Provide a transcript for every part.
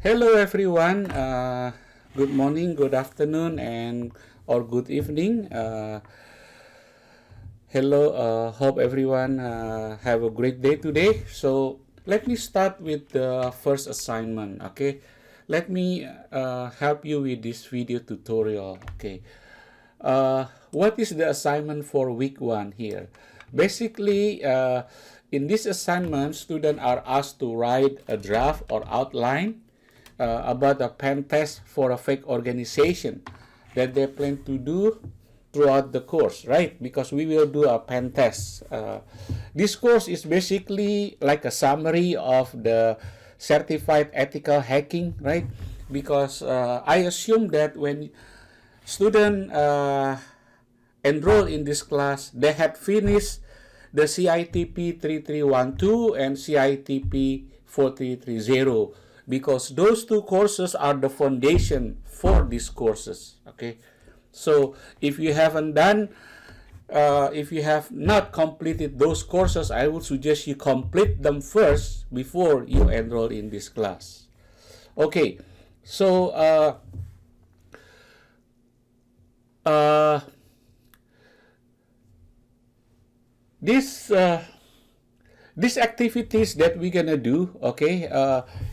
Hello everyone. Good morning, good afternoon, or good evening. Hello. Hope everyone have a great day today. So let me start with the first assignment. Okay. Let me help you with this video tutorial. Okay. What is the assignment for week 1 here? Basically, in this assignment, students are asked to write a draft or outline about a pen test for a fake organization that they plan to do throughout the course, right? Because we will do a pen test. This course is basically like a summary of the certified ethical hacking, right? Because I assume that when students enroll in this class, they had finished the CITP 3312 and CITP 4330, because those two courses are the foundation for these courses. Okay, so if you haven't done, if you have not completed those courses, I would suggest you complete them first before you enroll in this class. Okay, so these activities that we're gonna do, okay,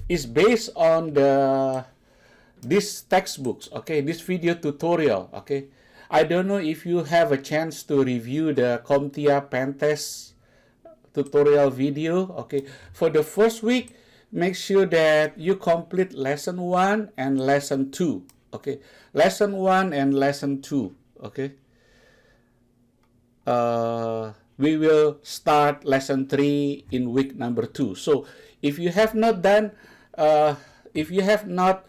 is based on these textbooks, okay, this video tutorial, okay. I don't know if you have a chance to review the CompTIA PenTest tutorial video, okay. For the first week, make sure that you complete lesson 1 and lesson 2, okay. Lesson 1 and lesson 2, okay. We will start lesson 3 in week number 2. So if you have not done, if you have not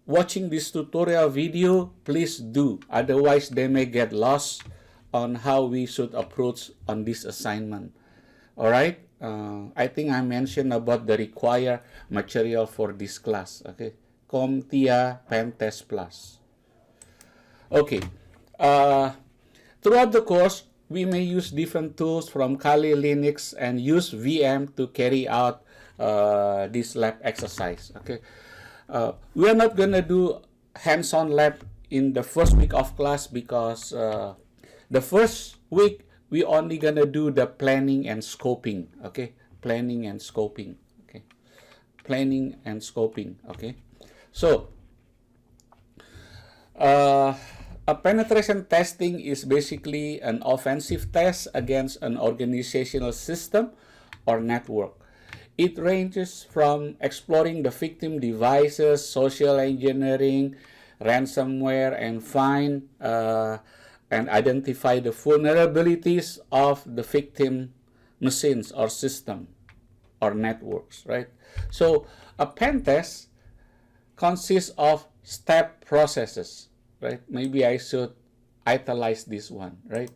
watching this tutorial video, please do. Otherwise, they may get lost on how we should approach on this assignment. All right. I think I mentioned about the required material for this class. Okay. CompTIA PenTest Plus. Okay. Throughout the course, we may use different tools from Kali Linux and use VM to carry out this lab exercise. Okay, we are not gonna do hands-on lab in the first week of class, because the first week we only gonna do the planning and scoping. Okay, planning and scoping. Okay, planning and scoping. Okay, so a penetration testing is basically an offensive test against an organizational system or network. It ranges from exploring the victim devices, social engineering, ransomware, and find and identify the vulnerabilities of the victim machines or system or networks, right? So a pen test consists of step processes, right? Maybe I should italize this one, right?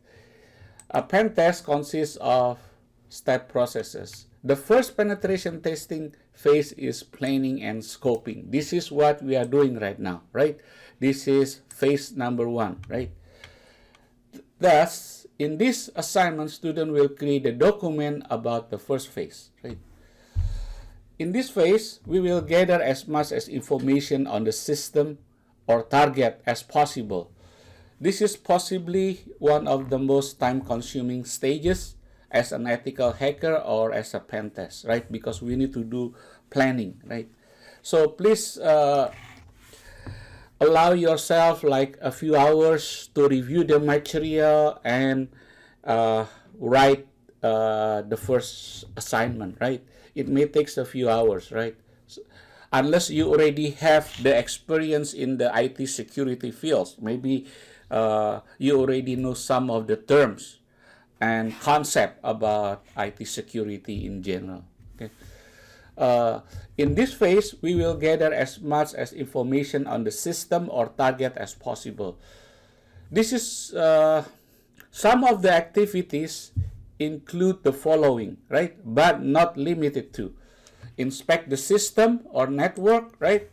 A pen test consists of step processes. The first penetration testing phase is planning and scoping. This is what we are doing right now, right? This is phase number 1, right? Thus, in this assignment, student will create a document about the first phase, right? In this phase, we will gather as much as information on the system or target as possible. This is possibly one of the most time-consuming stages as an ethical hacker or as a pen test, right? Because we need to do planning, right? So please allow yourself like a few hours to review the material and write the first assignment, right? It may take a few hours, right? Unless you already have the experience in the IT security fields. Maybe you already know some of the terms and concept about IT security in general. Okay. In this phase, we will gather as much as information on the system or target as possible. This is some of the activities include the following, right? But not limited to. Inspect the system or network, right?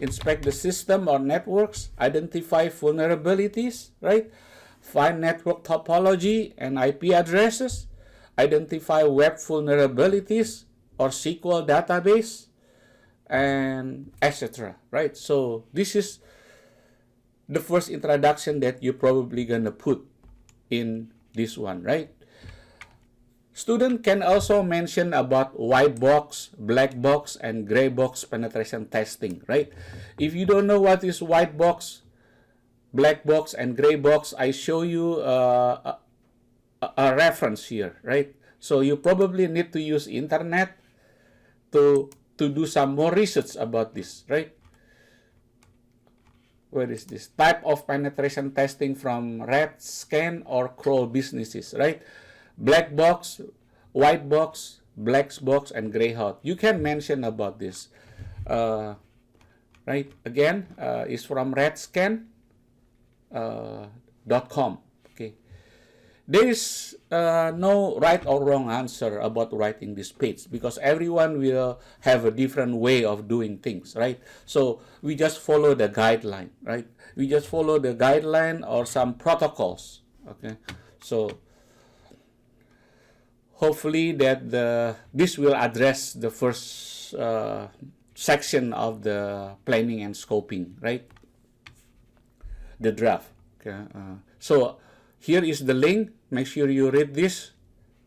Inspect the system or networks, identify vulnerabilities, right? Find network topology and IP addresses, identify web vulnerabilities or SQL database, and etc. Right? So this is the first introduction that you're probably gonna put in this one, right? Student can also mention about Whitebox, Blackbox, and Greybox penetration testing, right? If you don't know what is Whitebox, Blackbox, and Greybox, I show you a reference here, right? So you probably need to use internet to do some more research about this, right? Where is this? Type of penetration testing from Red Scan or Crow businesses, right? Black box, white box, black box, and gray hot. You can mention about this, right? Again, is from redscan.com. Okay, there is no right or wrong answer about writing this page because everyone will have a different way of doing things, right? So we just follow the guideline, right? We just follow the guideline or some protocols. Okay, so hopefully that this will address the first section of the planning and scoping, right? The draft. Okay, so here is the link. Make sure you read this.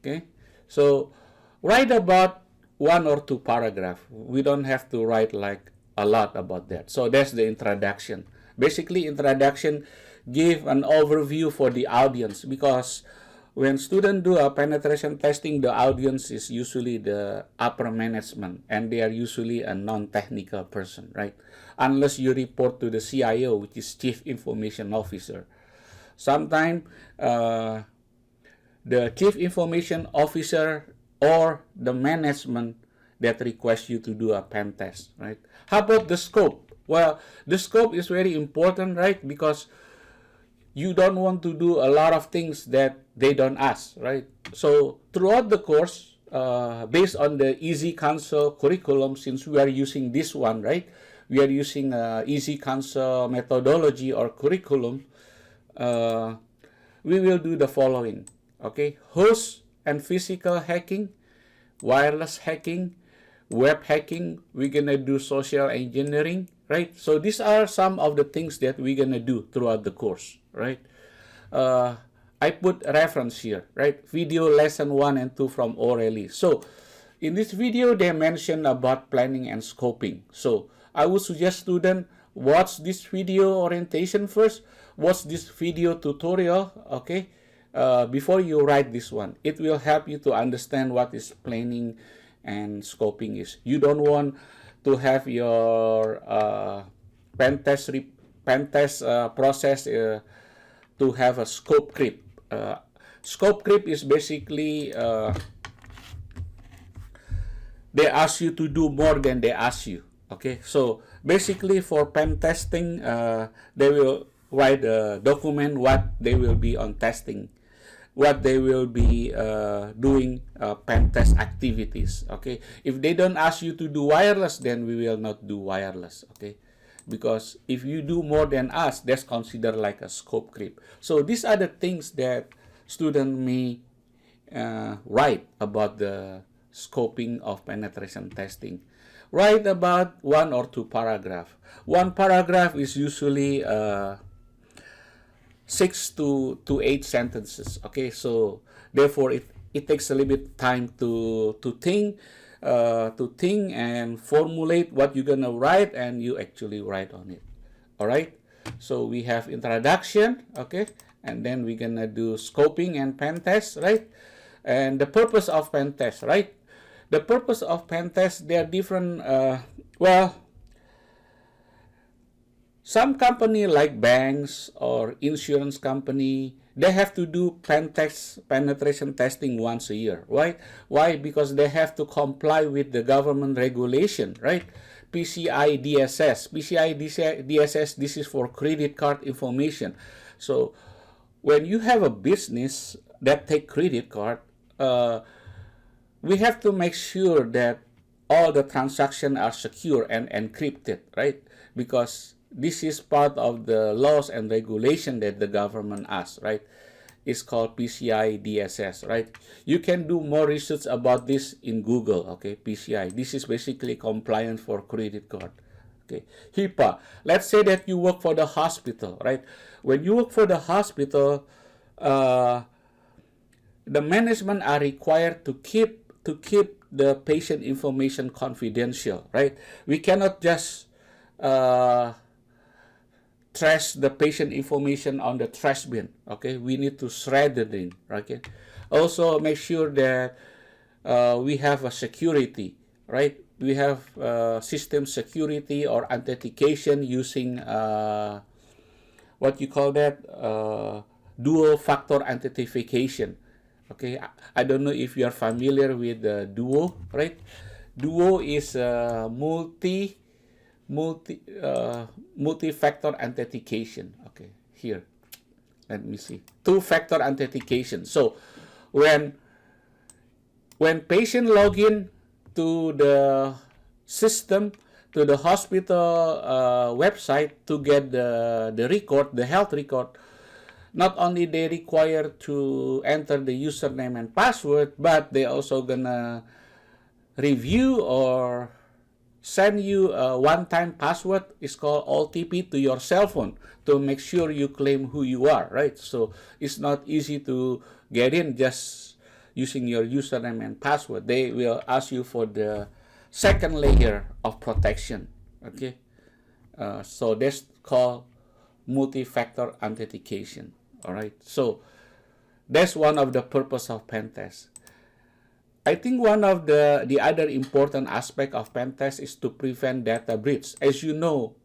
Okay, so write about 1 or 2 paragraphs. We don't have to write like a lot about that. So that's the introduction. Basically, introduction give an overview for the audience because when students do a penetration testing, the audience is usually the upper management and they are usually a non-technical person, right? Unless you report to the CIO, which is Chief Information Officer. Sometimes the Chief Information Officer or the management that requests you to do a pen test, right? How about the scope? Well, the scope is very important, right? Because you don't want to do a lot of things that they don't ask, right? So throughout the course, based on the Easy Counsel curriculum, since we are using this one, right? We are using Easy Counsel methodology or curriculum. We will do the following, okay? Host and physical hacking, wireless hacking, web hacking. We're gonna do social engineering, right? So these are some of the things that we're gonna do throughout the course, right? I put a reference here, right? Video lesson 1 and 2 from O'Reilly. So in this video, they mention about planning and scoping. So I would suggest students watch this video orientation first, watch this video tutorial, okay, before you write this one. It will help you to understand what is planning and scoping is. You don't want to have your pen test process to have a scope creep. Scope creep is basically they ask you to do more than they ask you. Okay, so basically for pen testing, they will write a document what they will be on testing, what they will be doing pen test activities. Okay, if they don't ask you to do wireless, then we will not do wireless. Okay, because if you do more than us, that's considered like a scope creep. So these are the things that students may write about the scoping of penetration testing. Write about 1 or 2 paragraphs. One paragraph is usually 6 to 8 sentences. Okay, so therefore it takes a little bit time to think and formulate what you're gonna write, and you actually write on it. All right, so we have introduction, okay, and then we're gonna do scoping and pen test, right? And the purpose of pen test, right? The purpose of pen test, there are different, well, some company like banks or insurance company, they have to do penetration testing once a year, right? Why? Because they have to comply with the government regulation, right? PCI DSS. PCI DSS, this is for credit card information. So when you have a business that take credit card, we have to make sure that all the transactions are secure and encrypted, right? Because this is part of the laws and regulation that the government asks, right? is called PCI DSS, right? You can do more research about this in Google, okay? PCI. This is basically compliance for credit card. Okay, HIPAA. Let's say that you work for the hospital, right? When you work for the hospital, the management are required to keep the patient information confidential, right? We cannot just trash the patient information on the trash bin. Okay, we need to shred it in. Okay, also make sure that we have a security, right? We have system security or authentication using what you call that, dual factor authentication. Okay, I don't know if you are familiar with Duo, right? Duo is multi-factor authentication. Okay, here, let me see, two-factor authentication. So when patient log in to the system, to the hospital website to get the record, the health record, not only they require to enter the username and password, but they also gonna review or send you a one-time password. It's called OTP to your cell phone to make sure you claim who you are, right? So it's not easy to get in just using your username and password. They will ask you for the second layer of protection. Okay, so that's called multi-factor authentication. All right, so that's one of the purpose of PenTest. I think one of the other important aspect of PenTest is to prevent data breach. As you know,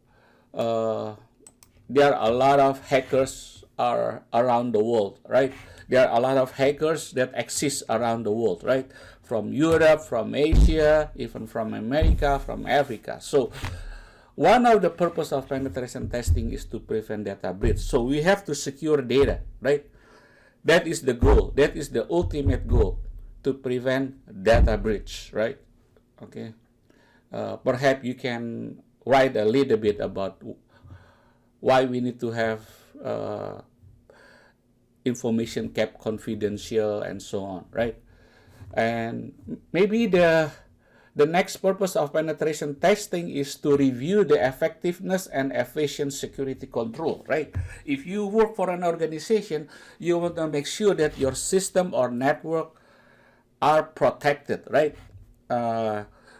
there are a lot of hackers around the world, right? There are a lot of hackers that exist around the world, right? From Europe, from Asia, even from America, from Africa. So one of the purpose of penetration testing is to prevent data breach. So we have to secure data, right? That is the goal. That is the ultimate goal, to prevent data breach, right? Okay. Perhaps you can write a little bit about why we need to have information kept confidential and so on, right? And maybe the next purpose of penetration testing is to review the effectiveness and efficient security control, right? If you work for an organization, you want to make sure that your system or network are protected, right?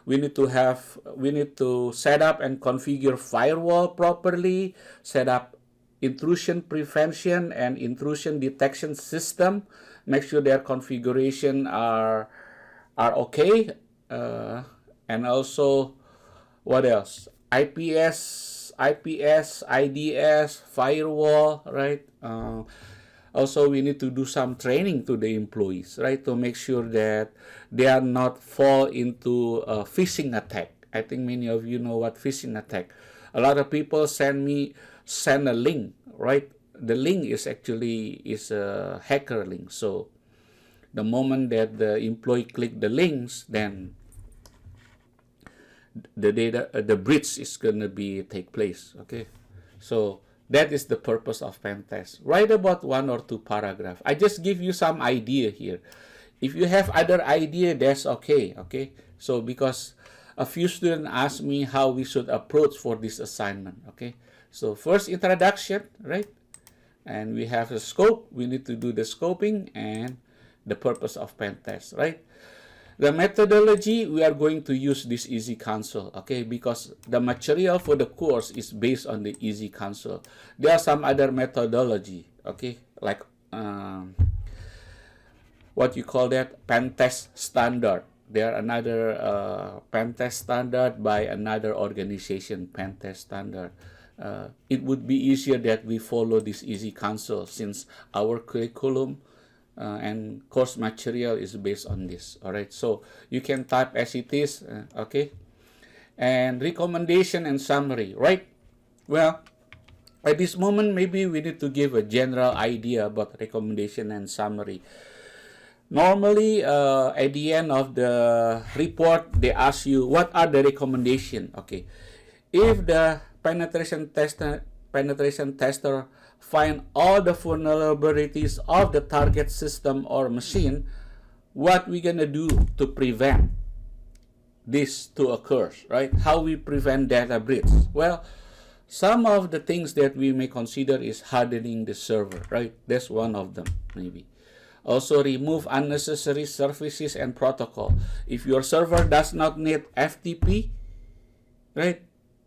We need to set up and configure firewall properly, set up intrusion prevention and intrusion detection system, make sure their configuration are okay, and also what else? IPS, IDS, firewall, right? Also, we need to do some training to the employees, right, to make sure that they are not fall into a phishing attack. I think many of you know what phishing attack. A lot of people send a link, right? The link is actually a hacker link. So the moment that the employee click the links, then the breach is gonna take place. Okay, so that is the purpose of pen test. Write about 1 or 2 paragraphs. I just give you some idea here. If you have other idea, that's okay. Okay, so because a few students asked me how we should approach for this assignment. Okay, so first introduction, right? And we have the scope. We need to do the scoping and the purpose of pen test, right? The methodology, we are going to use this Easy Console, okay, because the material for the course is based on the Easy Console. There are some other methodology, okay, like what you call that, PenTest standard. There are another PenTest standard by another organization, PenTest standard. It would be easier that we follow this Easy Console since our curriculum and course material is based on this. All right, so you can type as it is, okay. And recommendation and summary, right? Well, at this moment, maybe we need to give a general idea about recommendation and summary. Normally, at the end of the report, they ask you what are the recommendation. Okay, if the penetration tester find all the vulnerabilities of the target system or machine, what we're gonna do to prevent this to occur, right? How we prevent data breach? Well, some of the things that we may consider is hardening the server, right? That's one of them, maybe. Also, remove unnecessary services and protocol. If your server does not need FTP, right,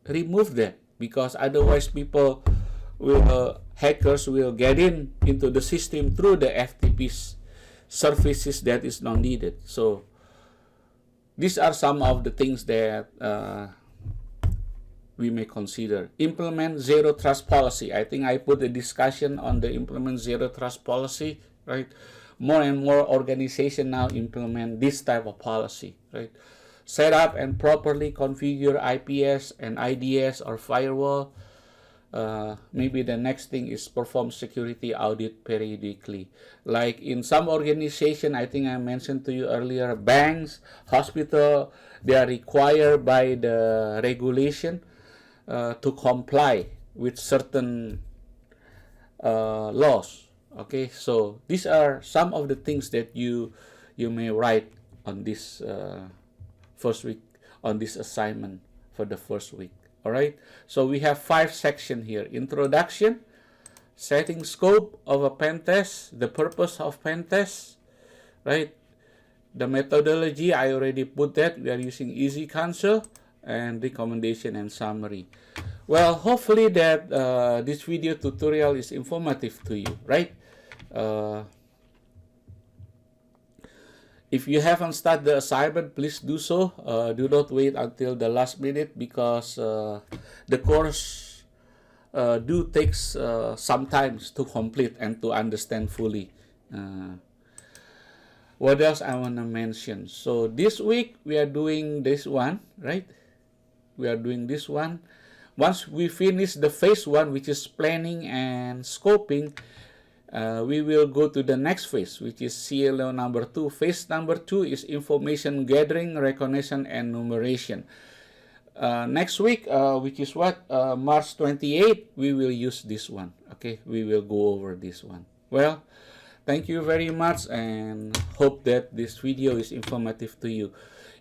remove that, because otherwise people will, hackers will get into the system through the FTP services that is not needed. So these are some of the things that we may consider. Implement zero trust policy. I think I put a discussion on the implement zero trust policy, right? More and more organizations now implement this type of policy, right? Set up and properly configure IPS and IDS or firewall. Maybe the next thing is perform security audit periodically. Like in some organization, I think I mentioned to you earlier, banks, hospital, they are required by the regulation to comply with certain laws. Okay, so these are some of the things that you may write on this first week, on this assignment for the first week. All right, so we have 5 sections here: introduction, setting scope of a pen test, the purpose of pen test, right? The methodology, I already put that. We are using easy counsel, and recommendation and summary. Well, hopefully that this video tutorial is informative to you, right? If you haven't started the assignment, please do so. Do not wait until the last minute, because the course do takes some time to complete and to understand fully. What else I want to mention? So this week we are doing this one, right? We are doing this one. Once we finish the phase 1, which is planning and scoping, we will go to the next phase, which is CLO number 2. Phase number 2 is information gathering, recognition, and enumeration. Next week, which is what, March 28, we will use this one. Okay, we will go over this one. Well, thank you very much, and hope that this video is informative to you.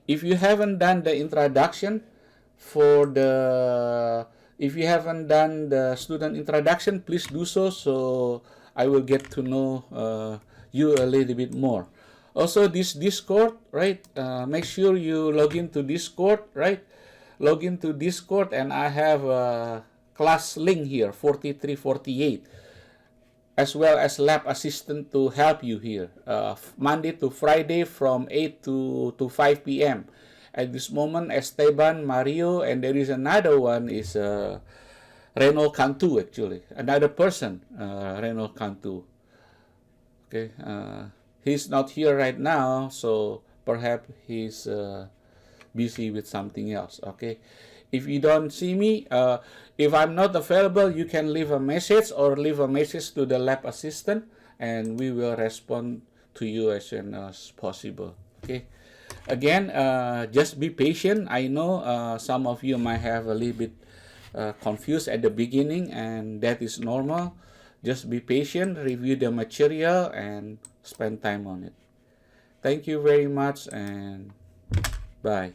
If you haven't done the introduction for the, if you haven't done the student introduction, please do so, so I will get to know you a little bit more. Also, this Discord, right? Make sure you log into Discord, right? Log into Discord, and I have a class link here, 4348, as well as lab assistant to help you here, Monday to Friday from 8 to 5 p.m. At this moment, Esteban, Mario, and there is another one is Reno Cantu, actually. Another person, Reno Cantu. Okay, he's not here right now, so perhaps he's busy with something else. Okay, if you don't see me, if I'm not available, you can leave a message or leave a message to the lab assistant, and we will respond to you as soon as possible. Okay. Again, just be patient. I know some of you might have a little bit confused at the beginning, and that is normal. Just be patient, review the material, and spend time on it. Thank you very much, and bye.